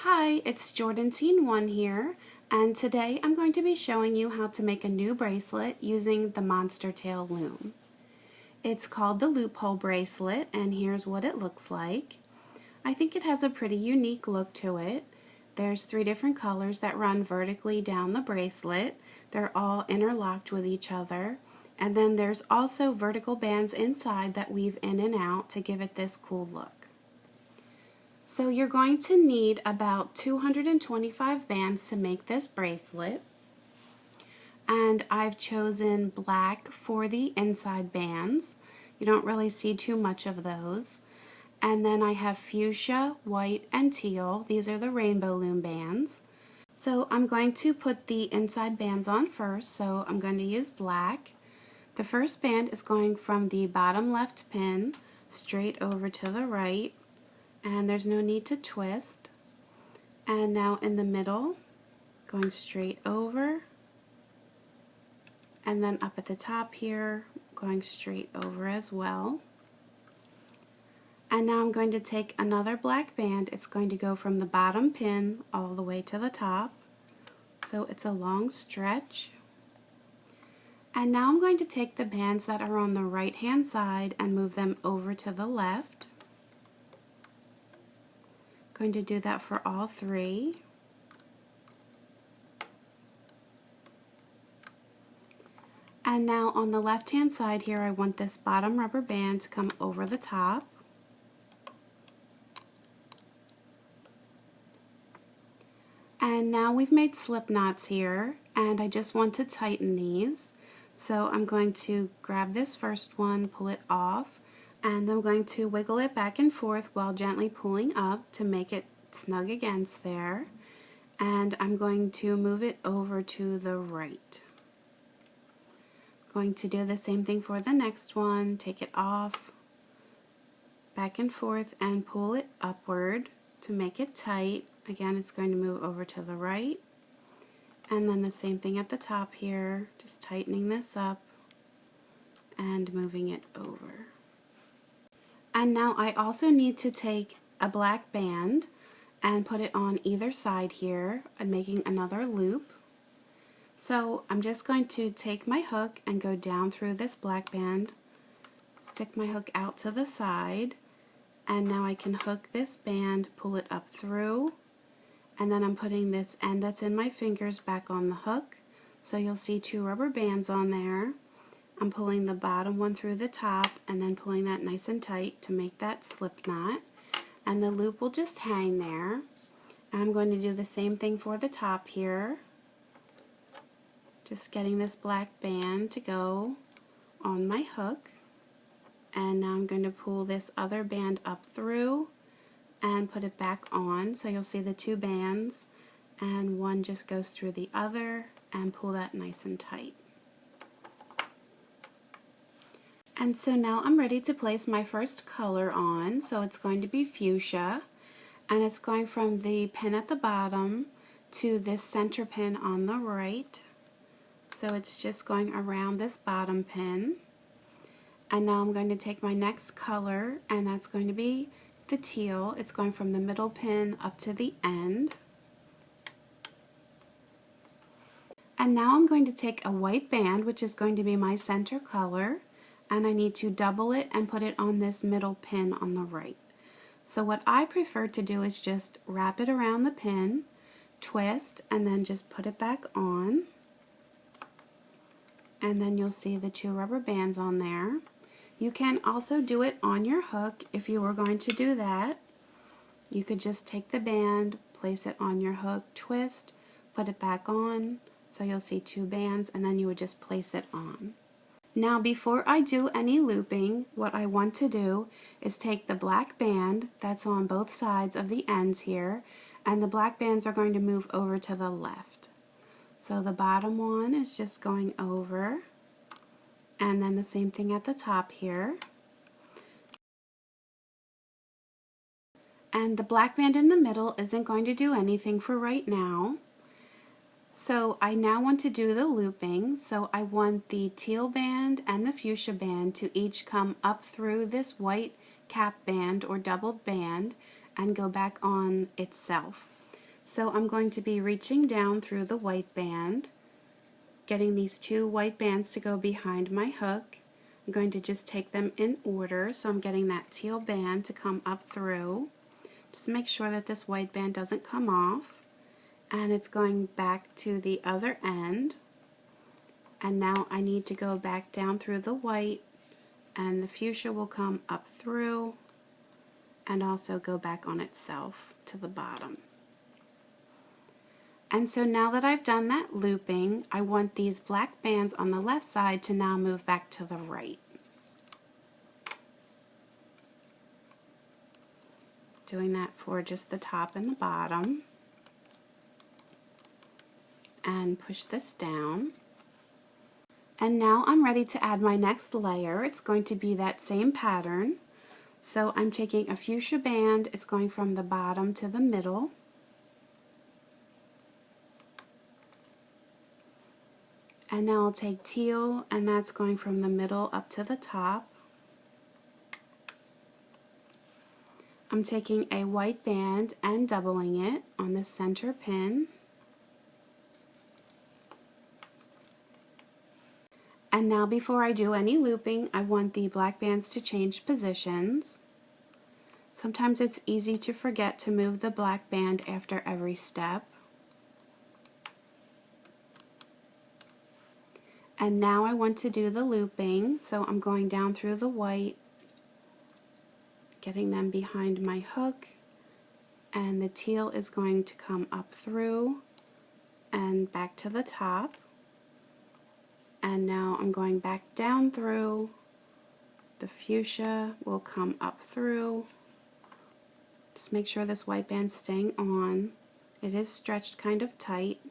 Hi, it's Jordan Teen 1 here, and today I'm going to be showing you how to make a new bracelet using the Monster Tail loom. It's called the Loophole Bracelet, and here's what it looks like. I think it has a pretty unique look to it. There's 3 different colors that run vertically down the bracelet. They're all interlocked with each other. And then there's also vertical bands inside that weave in and out to give it this cool look. So you're going to need about 225 bands to make this bracelet. And I've chosen black for the inside bands. You don't really see too much of those. And then I have fuchsia, white, and teal. These are the rainbow loom bands. So I'm going to put the inside bands on first, so I'm going to use black. The first band is going from the bottom left pin straight over to the right, and there's no need to twist. And now in the middle, going straight over, and then up at the top here, going straight over as well. And now I'm going to take another black band. It's going to go from the bottom pin all the way to the top. So it's a long stretch. And now I'm going to take the bands that are on the right hand side and move them over to the left. Going to do that for all 3. And now on the left hand side here, I want this bottom rubber band to come over the top. And now we've made slip knots here, and I just want to tighten these. So I'm going to grab this first one, pull it off, and I'm going to wiggle it back and forth while gently pulling up to make it snug against there. And I'm going to move it over to the right. Going to do the same thing for the next one, take it off, back and forth, and pull it upward to make it tight. Again, it's going to move over to the right. And then the same thing at the top here, just tightening this up and moving it over. And now I also need to take a black band and put it on either side here and making another loop. So I'm just going to take my hook and go down through this black band, stick my hook out to the side, and now I can hook this band, pull it up through, and then I'm putting this end that's in my fingers back on the hook. So you'll see 2 rubber bands on there. I'm pulling the bottom one through the top and then pulling that nice and tight to make that slip knot. And the loop will just hang there. And I'm going to do the same thing for the top here. Just getting this black band to go on my hook. And now I'm going to pull this other band up through and put it back on, so you'll see the 2 bands, and one just goes through the other, and pull that nice and tight. And so now I'm ready to place my first color on, so it's going to be fuchsia, and it's going from the pin at the bottom to this center pin on the right. So it's just going around this bottom pin. And now I'm going to take my next color, and that's going to be the teal. It's going from the middle pin up to the end. And now I'm going to take a white band, which is going to be my center color, and I need to double it and put it on this middle pin on the right. So what I prefer to do is just wrap it around the pin, twist, and then just put it back on. And then you'll see the 2 rubber bands on there. You can also do it on your hook if you were going to do that. You could just take the band, place it on your hook, twist, put it back on, so you'll see 2 bands, and then you would just place it on. Now before I do any looping, what I want to do is take the black band that's on both sides of the ends here, and the black bands are going to move over to the left. So the bottom one is just going over, and then the same thing at the top here. And the black band in the middle isn't going to do anything for right now. So I now want to do the looping. So I want the teal band and the fuchsia band to each come up through this white cap band or doubled band and go back on itself. So I'm going to be reaching down through the white band, getting these 2 white bands to go behind my hook. I'm going to just take them in order, so I'm getting that teal band to come up through. Just make sure that this white band doesn't come off, and it's going back to the other end. And now I need to go back down through the white, and the fuchsia will come up through and also go back on itself to the bottom. And so now that I've done that looping, I want these black bands on the left side to now move back to the right. Doing that for just the top and the bottom. And push this down. And now I'm ready to add my next layer. It's going to be that same pattern. So I'm taking a fuchsia band, it's going from the bottom to the middle. And now I'll take teal, and that's going from the middle up to the top. I'm taking a white band and doubling it on the center pin. And now before I do any looping, I want the black bands to change positions. Sometimes it's easy to forget to move the black band after every step. And now I want to do the looping, so I'm going down through the white, getting them behind my hook, and the teal is going to come up through and back to the top. And now I'm going back down through. The fuchsia will come up through. Just make sure this white band's staying on. It is stretched kind of tight,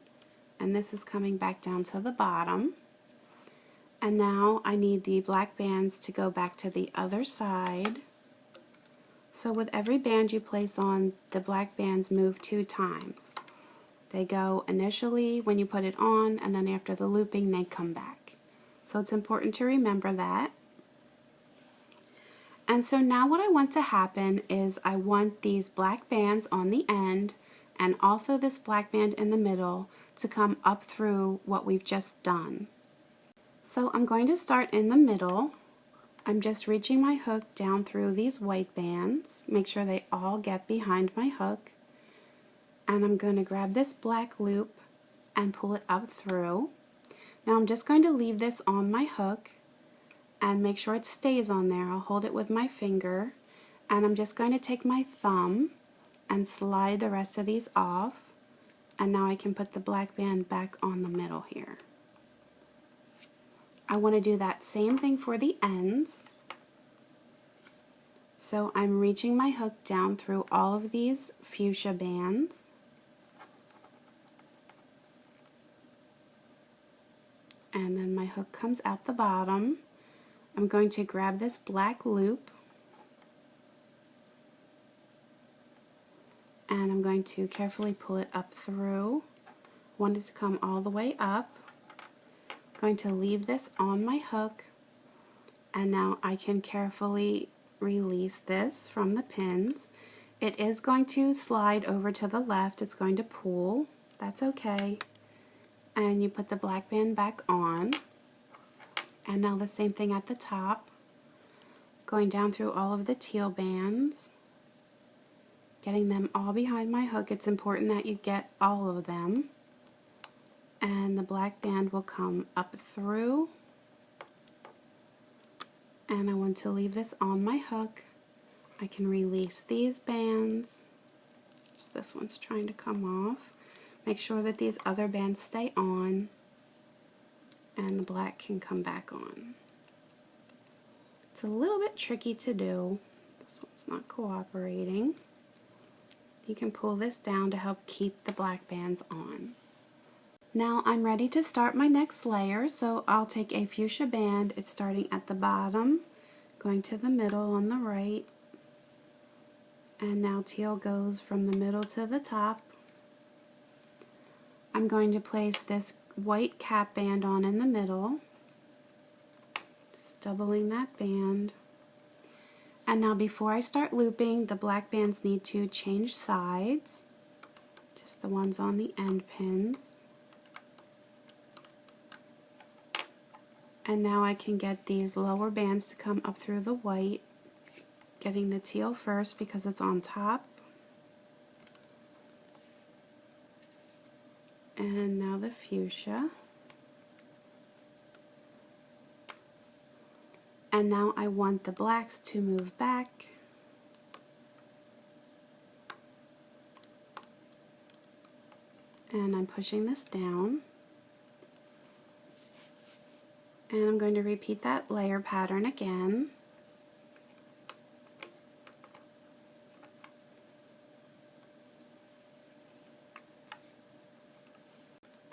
and this is coming back down to the bottom. And now I need the black bands to go back to the other side. So with every band you place on, the black bands move 2 times. They go initially when you put it on, and then after the looping they come back. So it's important to remember that. And so now what I want to happen is I want these black bands on the end and also this black band in the middle to come up through what we've just done. So I'm going to start in the middle. I'm just reaching my hook down through these white bands. Make sure they all get behind my hook. And I'm going to grab this black loop and pull it up through. Now I'm just going to leave this on my hook and make sure it stays on there. I'll hold it with my finger, and I'm just going to take my thumb and slide the rest of these off, and now I can put the black band back on the middle here. I want to do that same thing for the ends. So I'm reaching my hook down through all of these fuchsia bands. And then my hook comes out the bottom. I'm going to grab this black loop, and I'm going to carefully pull it up through. Want it to come all the way up. I'm going to leave this on my hook, and now I can carefully release this from the pins. It is going to slide over to the left. It's going to pull. That's okay. And you put the black band back on. And now the same thing at the top, going down through all of the teal bands, getting them all behind my hook. It's important that you get all of them. And the black band will come up through. And I want to leave this on my hook. I can release these bands. Just this one's trying to come off. Make sure that these other bands stay on, and the black can come back on. It's a little bit tricky to do. This one's not cooperating. You can pull this down to help keep the black bands on. Now I'm ready to start my next layer, so I'll take a fuchsia band. It's starting at the bottom, going to the middle on the right, and now teal goes from the middle to the top. I'm going to place this white cap band on in the middle, just doubling that band. And now before I start looping, the black bands need to change sides. Just just the ones on the end pins. And now I can get these lower bands to come up through the white, getting the teal first because it's on top. And now the fuchsia. And now I want the blacks to move back. And I'm pushing this down. And I'm going to repeat that layer pattern again.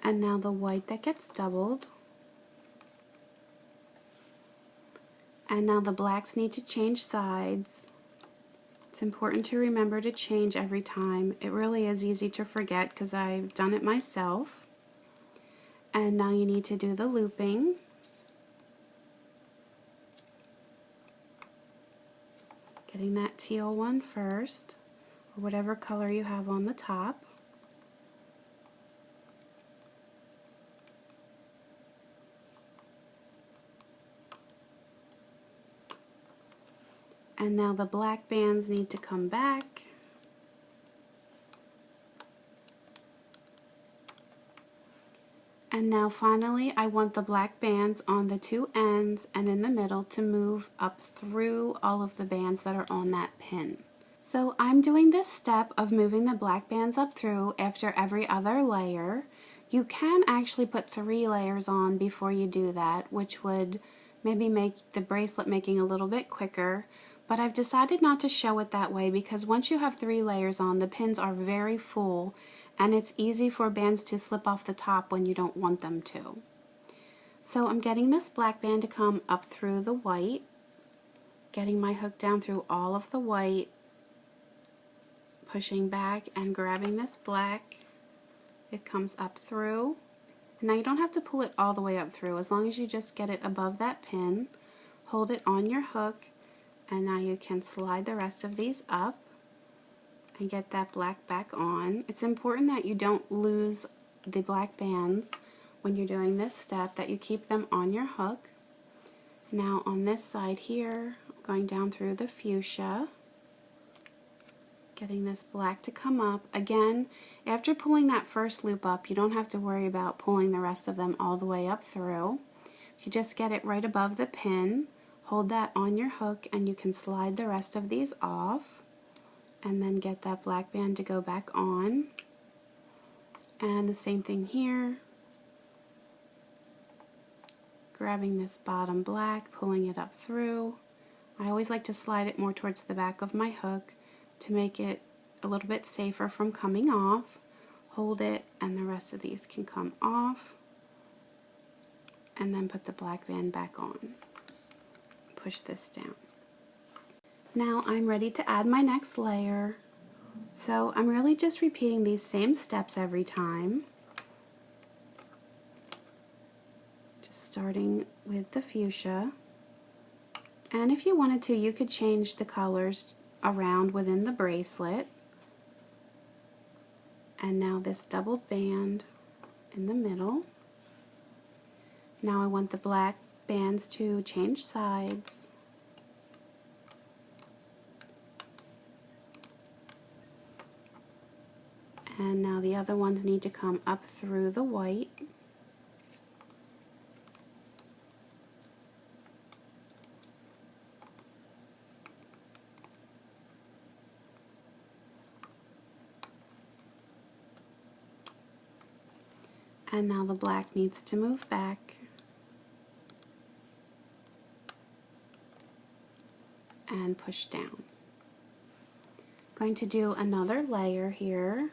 And now the white that gets doubled. And now the blacks need to change sides. It's important to remember to change every time. It really is easy to forget because I've done it myself. And now you need to do the looping. Getting that teal one first, or whatever color you have on the top. And now the black bands need to come back. And now finally I want the black bands on the two ends and in the middle to move up through all of the bands that are on that pin. So I'm doing this step of moving the black bands up through after every other layer. You can actually put 3 layers on before you do that, which would maybe make the bracelet making a little bit quicker. But I've decided not to show it that way because once you have 3 layers on, the pins are very full and it's easy for bands to slip off the top when you don't want them to. So I'm getting this black band to come up through the white, getting my hook down through all of the white, pushing back and grabbing this black. It comes up through. And now you don't have to pull it all the way up through, as long as you just get it above that pin, hold it on your hook, and now you can slide the rest of these up and get that black back on. It's important that you don't lose the black bands when you're doing this step, that you keep them on your hook. Now on this side here, going down through the fuchsia, getting this black to come up. Again, after pulling that first loop up, you don't have to worry about pulling the rest of them all the way up through. You just get it right above the pin, hold that on your hook, and you can slide the rest of these off and then get that black band to go back on. And the same thing here, grabbing this bottom black, pulling it up through. I always like to slide it more towards the back of my hook to make it a little bit safer from coming off. Hold it and the rest of these can come off, and then put the black band back on. Push this down. Now I'm ready to add my next layer. So I'm really just repeating these same steps every time. Just starting with the fuchsia. And if you wanted to, you could change the colors around within the bracelet. And now this doubled band in the middle. Now I want the black bands to change sides. And now the other ones need to come up through the white. And now the black needs to move back. And push down. Going to do another layer here.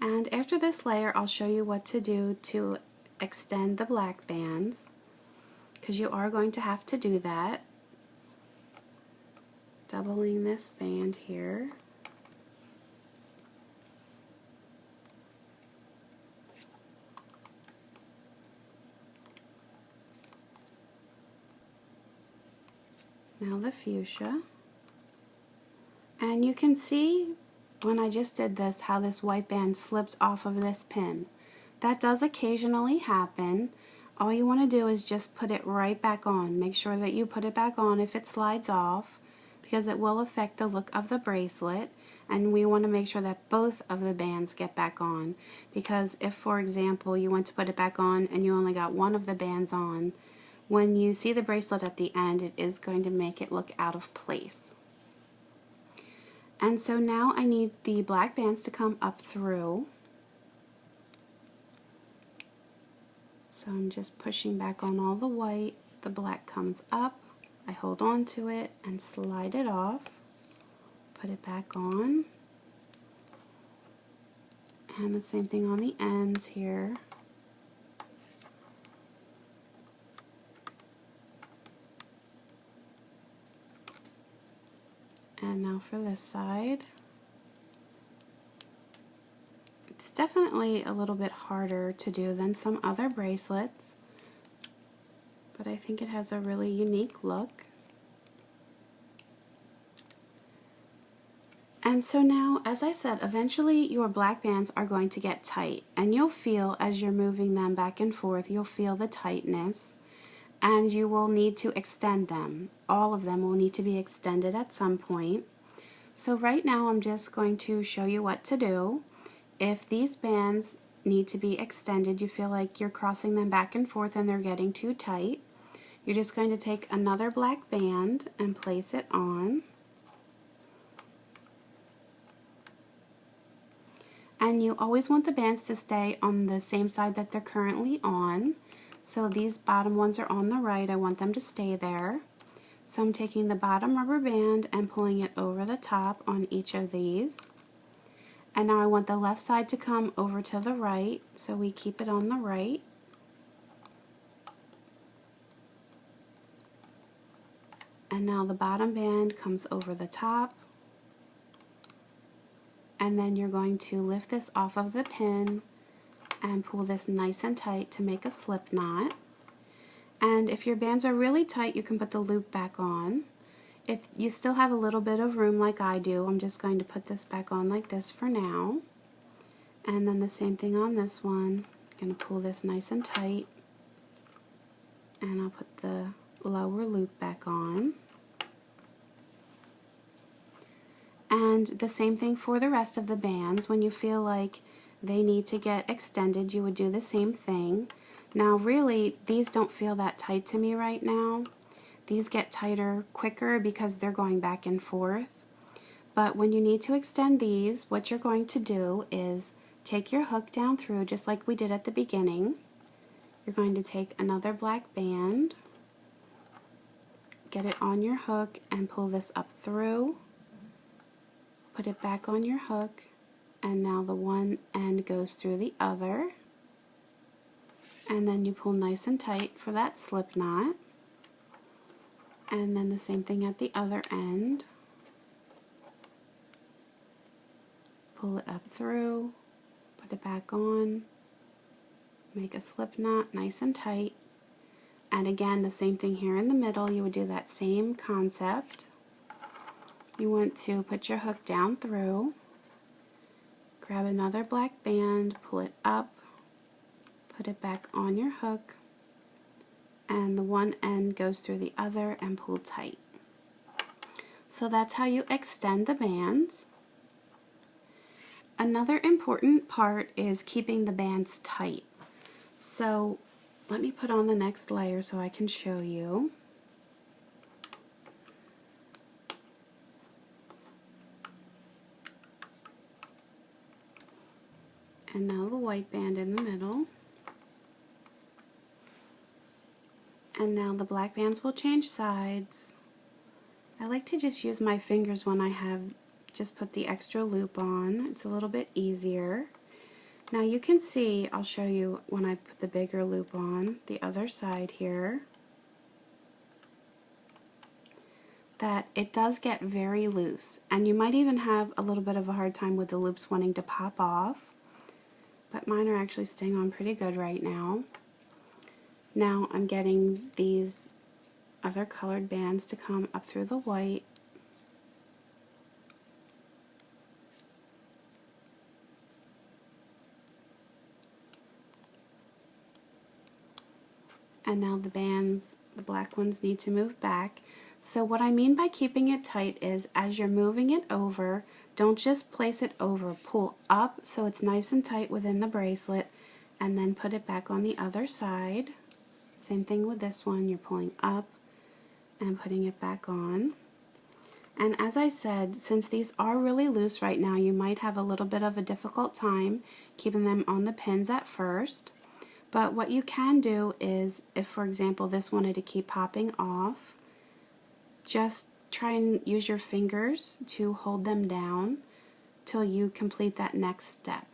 And after this layer, I'll show you what to do to extend the black bands, because you are going to have to do that. Doubling this band here. Now the fuchsia. And you can see when I just did this how this white band slipped off of this pin. That does occasionally happen. All you want to do is just put it right back on. Make sure that you put it back on if it slides off, because it will affect the look of the bracelet, and we want to make sure that both of the bands get back on, because if, for example, you went to put it back on and you only got one of the bands on, when you see the bracelet at the end, it is going to make it look out of place. And so now I need the black bands to come up through. So I'm just pushing back on all the white, the black comes up, I hold on to it and slide it off, put it back on, and the same thing on the ends here. And now for this side. It's definitely a little bit harder to do than some other bracelets, but I think it has a really unique look. And so now, as I said, eventually your black bands are going to get tight, and you'll feel as you're moving them back and forth, you'll feel the tightness, and you will need to extend them. All of them will need to be extended at some point. So right now I'm just going to show you what to do. If these bands need to be extended, you feel like you're crossing them back and forth and they're getting too tight, you're just going to take another black band and place it on. And you always want the bands to stay on the same side that they're currently on. So these bottom ones are on the right, I want them to stay there. So I'm taking the bottom rubber band and pulling it over the top on each of these. And now I want the left side to come over to the right, so we keep it on the right. And now the bottom band comes over the top. And then you're going to lift this off of the pin and pull this nice and tight to make a slip knot. And if your bands are really tight, you can put the loop back on. If you still have a little bit of room like I do, I'm just going to put this back on like this for now. And then the same thing on this one. I'm going to pull this nice and tight. And I'll put the lower loop back on. And the same thing for the rest of the bands. When you feel like they need to get extended, you would do the same thing. Now really, these don't feel that tight to me right now. These get tighter quicker because they're going back and forth. But when you need to extend these, what you're going to do is take your hook down through just like we did at the beginning. You're going to take another black band, get it on your hook and pull this up through, put it back on your hook, and now the one end goes through the other. And then you pull nice and tight for that slip knot. And then the same thing at the other end. Pull it up through, put it back on, make a slip knot nice and tight. And again, the same thing here in the middle, you would do that same concept. You want to put your hook down through, grab another black band, pull it up, put it back on your hook, and the one end goes through the other and pull tight. So that's how you extend the bands. Another important part is keeping the bands tight. So let me put on the next layer so I can show you. And now the white band in the middle. And now the black bands will change sides. I like to just use my fingers when I have just put the extra loop on. It's a little bit easier. Now you can see, I'll show you when I put the bigger loop on, the other side here, that it does get very loose. And you might even have a little bit of a hard time with the loops wanting to pop off. But mine are actually staying on pretty good right now. Now I'm getting these other colored bands to come up through the white. And now the bands, the black ones, need to move back. So what I mean by keeping it tight is as you're moving it over, don't just place it over, pull up so it's nice and tight within the bracelet, and then put it back on the other side. Same thing with this one, you're pulling up and putting it back on. And as I said, since these are really loose right now, you might have a little bit of a difficult time keeping them on the pins at first. But what you can do is, if for example this wanted to keep popping off, just try and use your fingers to hold them down till you complete that next step.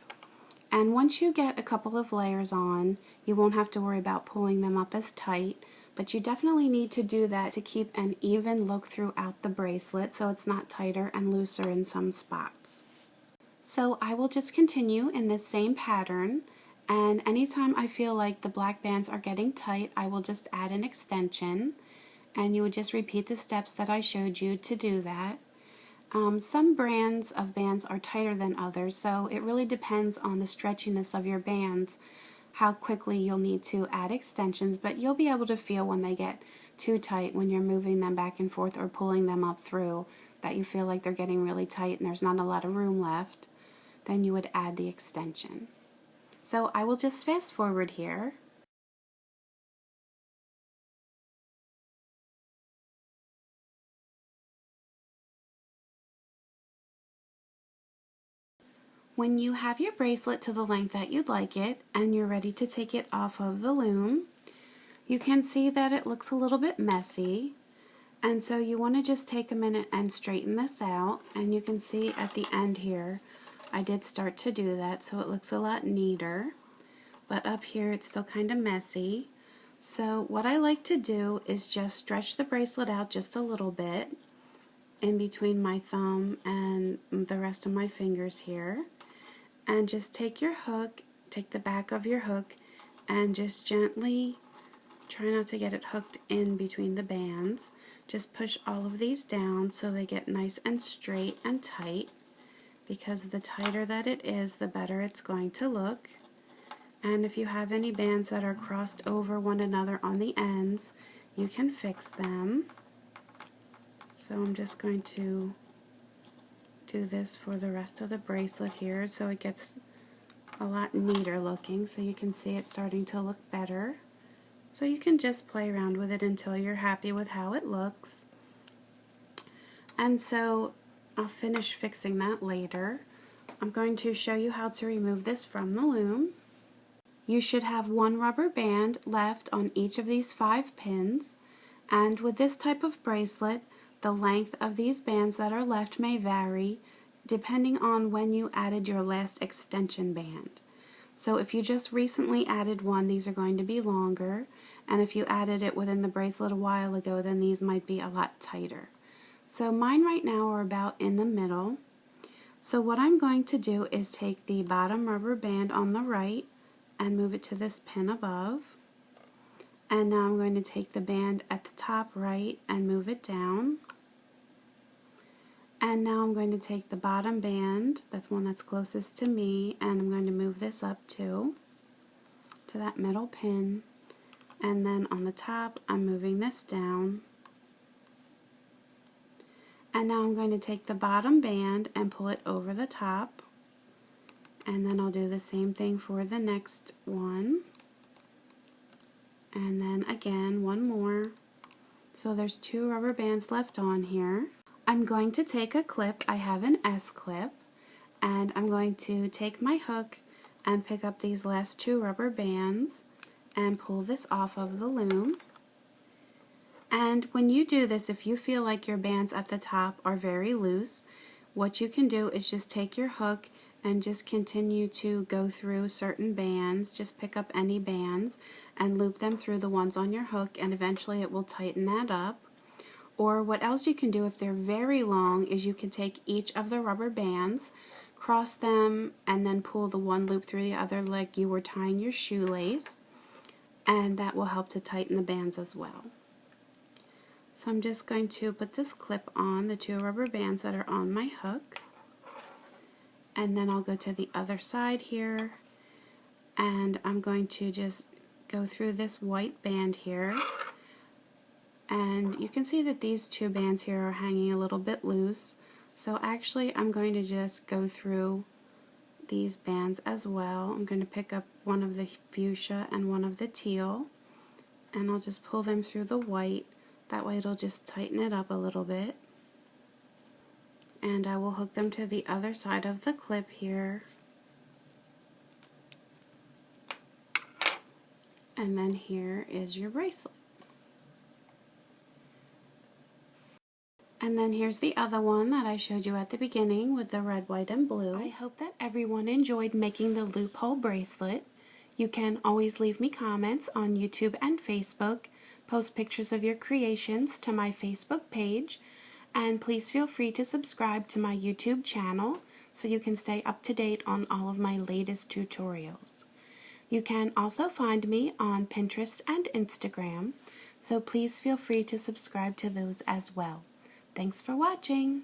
And once you get a couple of layers on, you won't have to worry about pulling them up as tight, but you definitely need to do that to keep an even look throughout the bracelet so it's not tighter and looser in some spots. So I will just continue in this same pattern, and anytime I feel like the black bands are getting tight, I will just add an extension, and you would just repeat the steps that I showed you to do that. Some brands of bands are tighter than others, so it really depends on the stretchiness of your bands, how quickly you'll need to add extensions, but you'll be able to feel when they get too tight when you're moving them back and forth or pulling them up through, that you feel like they're getting really tight and there's not a lot of room left. Then you would add the extension. So I will just fast forward here. When you have your bracelet to the length that you'd like it and you're ready to take it off of the loom, you can see that it looks a little bit messy, and so you want to just take a minute and straighten this out. And you can see at the end here I did start to do that, so it looks a lot neater, but up here it's still kind of messy. So what I like to do is just stretch the bracelet out just a little bit in between my thumb and the rest of my fingers here, and just take your hook, take the back of your hook, and just gently try not to get it hooked in between the bands. Just push all of these down so they get nice and straight and tight, because the tighter that it is, the better it's going to look. And if you have any bands that are crossed over one another on the ends, you can fix them. So I'm just going to do this for the rest of the bracelet here so it gets a lot neater looking, so you can see it's starting to look better. So you can just play around with it until you're happy with how it looks. And so I'll finish fixing that later. I'm going to show you how to remove this from the loom. You should have one rubber band left on each of these 5 pins, and with this type of bracelet, the length of these bands that are left may vary depending on when you added your last extension band. So if you just recently added one, these are going to be longer, and if you added it within the bracelet a while ago, then these might be a lot tighter. So mine right now are about in the middle. So what I'm going to do is take the bottom rubber band on the right and move it to this pin above. And now I'm going to take the band at the top right and move it down. And now I'm going to take the bottom band, that's one that's closest to me, and I'm going to move this up to that middle pin. And then on the top, I'm moving this down. And now I'm going to take the bottom band and pull it over the top. And then I'll do the same thing for the next one. And then again, one more. So there's 2 rubber bands left on here. I'm going to take a clip, I have an S-clip, and I'm going to take my hook and pick up these last 2 rubber bands and pull this off of the loom. And when you do this, if you feel like your bands at the top are very loose, what you can do is just take your hook and just continue to go through certain bands, just pick up any bands and loop them through the ones on your hook, and eventually it will tighten that up. Or what else you can do if they're very long is you can take each of the rubber bands, cross them, and then pull the one loop through the other like you were tying your shoelace, and that will help to tighten the bands as well. So I'm just going to put this clip on the 2 rubber bands that are on my hook, and then I'll go to the other side here, and I'm going to just go through this white band here, and you can see that these two bands here are hanging a little bit loose, so actually I'm going to just go through these bands as well. I'm going to pick up one of the fuchsia and one of the teal, and I'll just pull them through the white. That way it'll just tighten it up a little bit. And I will hook them to the other side of the clip here. And then here is your bracelet. And then here's the other one that I showed you at the beginning with the red, white, and blue. I hope that everyone enjoyed making the Loophole bracelet. You can always leave me comments on YouTube and Facebook, post pictures of your creations to my Facebook page, and please feel free to subscribe to my YouTube channel so you can stay up to date on all of my latest tutorials. You can also find me on Pinterest and Instagram, so please feel free to subscribe to those as well. Thanks for watching!